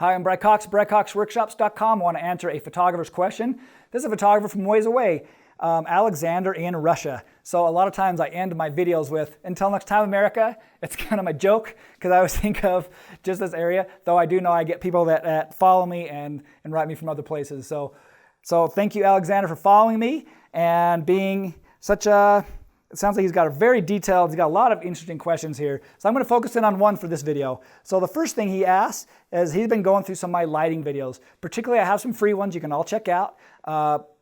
Hi, I'm BryCox, BryCoxWORKSHOPS.com. I want to answer a photographer's question. This is a photographer from ways away, Alexandr in Russia. So a lot of times I end my videos with, until next time, America. It's kind of my joke because I always think of just this area, though I do know I get people that follow me and write me from other places. So thank you, Alexandr, for following me and being such a... It sounds like he's got he's got a lot of interesting questions here. So I'm going to focus in on one for this video. So the first thing he asked is he's been going through some of my lighting videos. Particularly, I have some free ones you can all check out.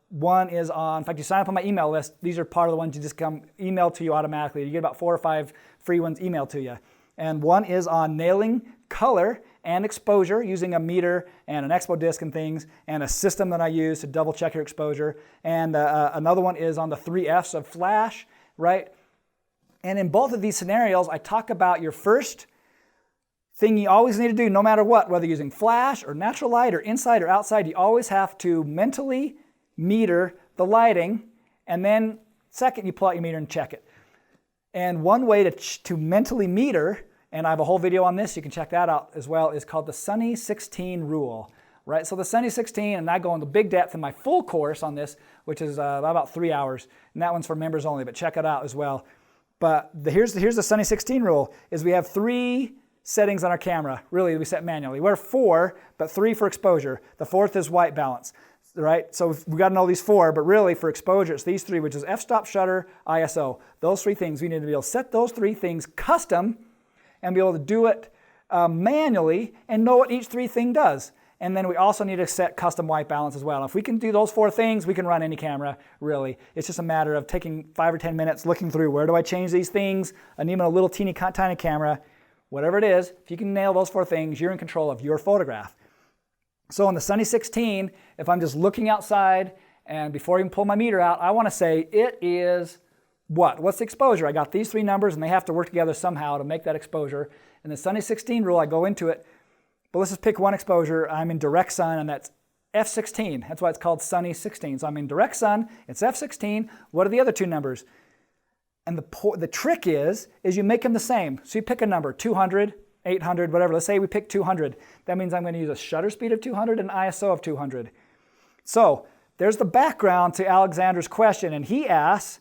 One is on, in fact, you sign up on my email list. These are part of the ones you just come emailed to you automatically. You get about 4 or 5 free ones emailed to you. And one is on nailing color and exposure using a meter and an expo disc and things and a system that I use to double check your exposure. And another one is on the 3 F's of flash. Right? And in both of these scenarios, I talk about your first thing you always need to do, no matter what, whether you're using flash or natural light or inside or outside, you always have to mentally meter the lighting, and then second, you pull out your meter and check it. And one way to mentally meter, and I have a whole video on this, you can check that out as well, is called the Sunny 16 rule. Right? So the Sunny 16, and I go into big depth in my full course on this, which is about 3 hours, and that one's for members only, but check it out as well. But here's the Sunny 16 rule, is we have 3 settings on our camera. Really, we set manually. We're 4, but 3 for exposure. The 4th is white balance, right? So we got to know these 4, but really for exposure, it's these 3, which is f-stop, shutter, ISO. Those 3 things, we need to be able to set those 3 things custom and be able to do it manually and know what each 3 thing does. And then we also need to set custom white balance as well. And if we can do those 4 things, we can run any camera, really. It's just a matter of taking 5 or 10 minutes, looking through, where do I change these things? I need a little teeny tiny camera. Whatever it is, if you can nail those 4 things, you're in control of your photograph. So on the Sunny 16, if I'm just looking outside, and before I even pull my meter out, I want to say it is what? What's the exposure? I got these 3 numbers, and they have to work together somehow to make that exposure. In the Sunny 16 rule, I go into it. But let's just pick one exposure. I'm in direct sun, and that's f16. That's why it's called Sunny 16. So I'm in direct sun, it's f16. What are the other 2 numbers? And the trick is you make them the same. So you pick a number, 200, 800, whatever. Let's say we pick 200. That means I'm going to use a shutter speed of 200 and ISO of 200. So there's the background to Alexandr's question, and he asks,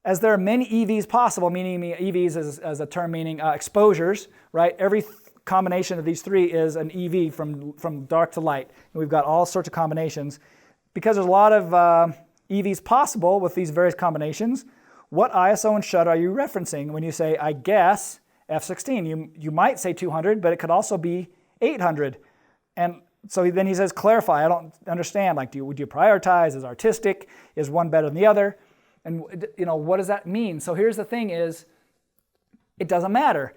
as there are many EVs possible, meaning EVs as a term meaning exposures, right? Every combination of these 3 is an EV from dark to light. And we've got all sorts of combinations. Because there's a lot of EVs possible with these various combinations, what ISO and shutter are you referencing when you say, I guess, f16? You might say 200, but it could also be 800. And so then he says, clarify, I don't understand. Like, would you prioritize? Is artistic? Is one better than the other? And what does that mean? So here's the thing is, it doesn't matter.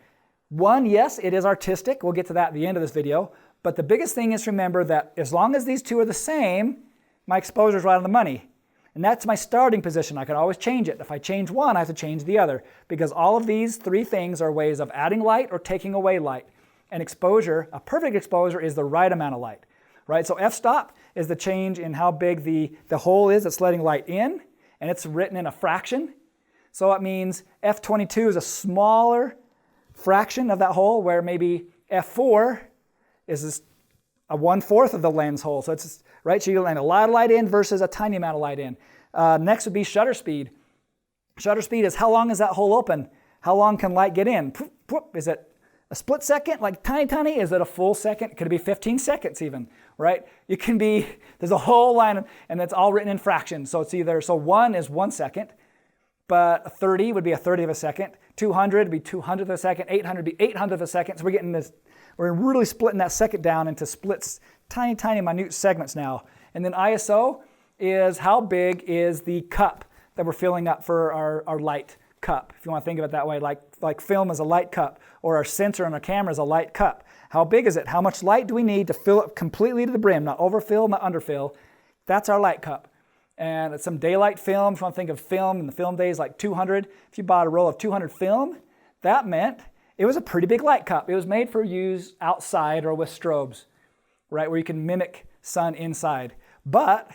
One, yes, it is artistic. We'll get to that at the end of this video. But the biggest thing is to remember that as long as these 2 are the same, my exposure is right on the money. And that's my starting position. I can always change it. If I change one, I have to change the other. Because all of these 3 things are ways of adding light or taking away light. And exposure, a perfect exposure, is the right amount of light. Right? So f-stop is the change in how big the hole is that's letting light in. And it's written in a fraction. So it means f22 is a smaller fraction of that hole, where maybe f4 is a 1/4 of the lens hole. So it's right. So you let a lot of light in versus a tiny amount of light in. Next would be shutter speed. Shutter speed is how long is that hole open? How long can light get in? Is it a split second, like tiny? Is it a full second? Could it be 15 seconds even? Right? It can be. There's a whole line, and it's all written in fractions. So it's either 1 is 1 second. But 30 would be a 30th of a second. 200 would be 200th of a second. 800 would be 800th of a second. So we're really splitting that second down into splits, tiny, minute segments now. And then ISO is how big is the cup that we're filling up for our light cup. If you want to think of it that way, like film is a light cup, or our sensor on our camera is a light cup. How big is it? How much light do we need to fill it completely to the brim? Not overfill, not underfill. That's our light cup. And it's some daylight film. If you want to think of film in the film days, like 200. If you bought a roll of 200 film, that meant it was a pretty big light cup. It was made for use outside or with strobes, right, where you can mimic sun inside. But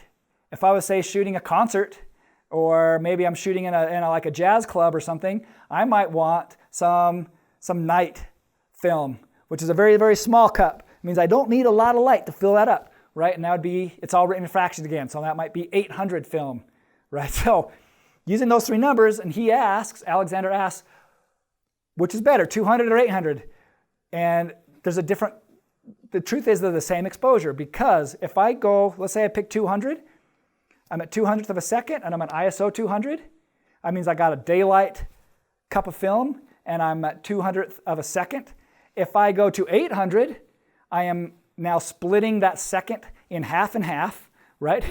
if I was, say, shooting a concert, or maybe I'm shooting in a jazz club or something, I might want some night film, which is a very, very small cup. means I don't need a lot of light to fill that up, right? And that would be, it's all written in fractions again, so that might be 800 film, right? So using those three numbers, and Alexandr asks, which is better, 200 or 800? And there's the truth is they're the same exposure, because if I go, let's say I pick 200, I'm at 200th of a second and I'm at ISO 200. That means I got a daylight cup of film and I'm at 200th of a second. If I go to 800, I am now splitting that second in half and half, right?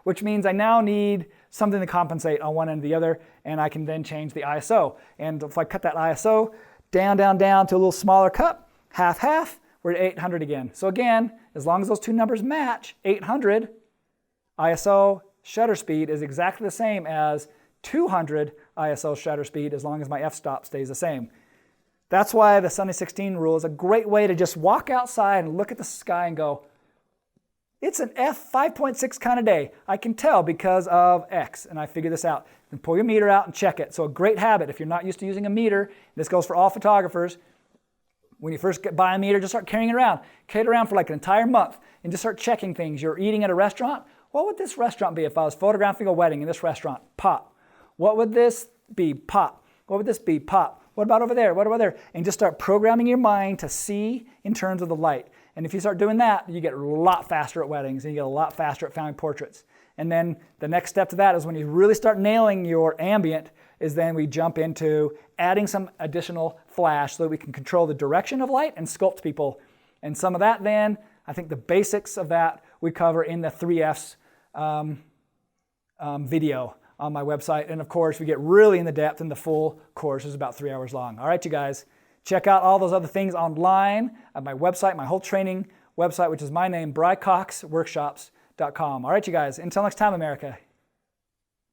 Which means I now need something to compensate on one end or the other, and I can then change the ISO. And if I cut that ISO down to a little smaller cup, half, we're at 800 again. So again, as long as those two numbers match, 800 ISO shutter speed is exactly the same as 200 ISO shutter speed, as long as my f-stop stays the same. That's why the Sunny 16 rule is a great way to just walk outside and look at the sky and go, it's an f5.6 kind of day. I can tell because of X, and I figure this out. And pull your meter out and check it. So a great habit, if you're not used to using a meter, this goes for all photographers, when you first buy a meter, just start carrying it around. Carry it around for like an entire month and just start checking things. You're eating at a restaurant. What would this restaurant be if I was photographing a wedding in this restaurant? Pop. What would this be? Pop. What would this be? Pop. What about over there? What about there? And just start programming your mind to see in terms of the light. And if you start doing that, you get a lot faster at weddings and you get a lot faster at family portraits. And then the next step to that is when you really start nailing your ambient, is then we jump into adding some additional flash so that we can control the direction of light and sculpt people. And some of that then, I think the basics of that we cover in the 3Fs video on my website. And of course, we get really in the depth, and the full course is about 3 hours long. All right, you guys, check out all those other things online at my website, my whole training website, which is my name, BryCoxWORKSHOPS.com. All right, you guys, until next time, America.